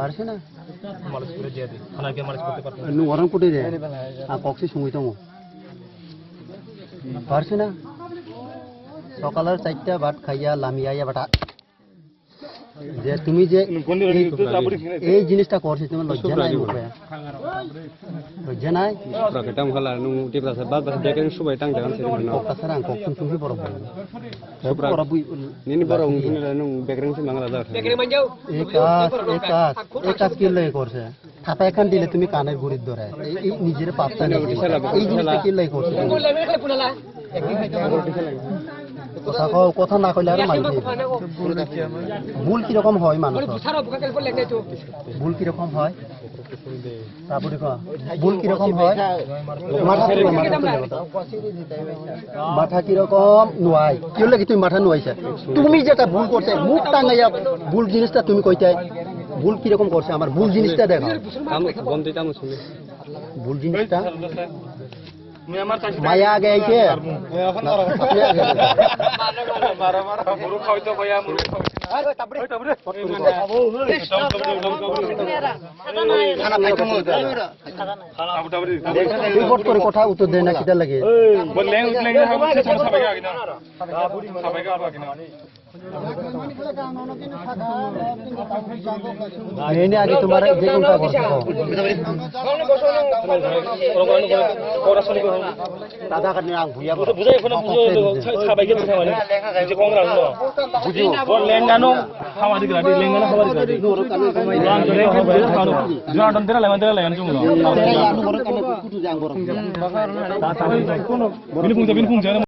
পারছে না মালিশ করে দিয়ে দিই খানা গিয়ে মালিশ করতে পারবো নু গরম কুটে রে আর কক্সি সুঙ্গি তো পারছে না সকালের 4টা ভাত খাইয়া লামিয়া বাটা যে তুমি যে এই জিনিসটা করছো তোমার লজ্জা নাই মুখে লজ্জা নাই Raketang kala nung di plaza bag bas dekeng subai tang jangan sering menang. কক্কাসারাং কক্সুন সুঙ্গি বড় বড় Supra. Ini baru ini lah nung bekering sih mangala dar. একাজ কি লাই করছে থাপা এখান দিলে তুমি কানের গুড়ির ধরে এই নিজের পাপটা নেই এই জিনিসটা কি লাই করছে কথা না কইলে আর মাইবে ভুল কিরকম হয় মানুষ ভুল কিরকম হয় তারপরে ভুল কিরকম হয় মাথা কিরকম নোয়াই কি লাগে তুমি মাথা নোয়াইছা তুমি যেটা ভুল করছে মুখ টাঙাইয়া ভুল জিনিসটা তুমি কইতে ভুল কিরকম করছে আমার ভুল জিনিসটা দেখো ভুল জিনিসটা মায়া আগে আইছে কথা উত্তর দেয় না কিটা লাগে এনে আগে তোমার যে কোনটা করছো দাদা কানে আং ভুইয়া বুঝাই এখন সাবাইকে মানে যে কোংরা হলো বুঝিও বল লেঙ্গানো খামারি গাড়ি লেঙ্গানো খামারি গাড়ি রান ধরে হবে কারো জোড়ান দেরা লাগান চুমু বিনু পুংজা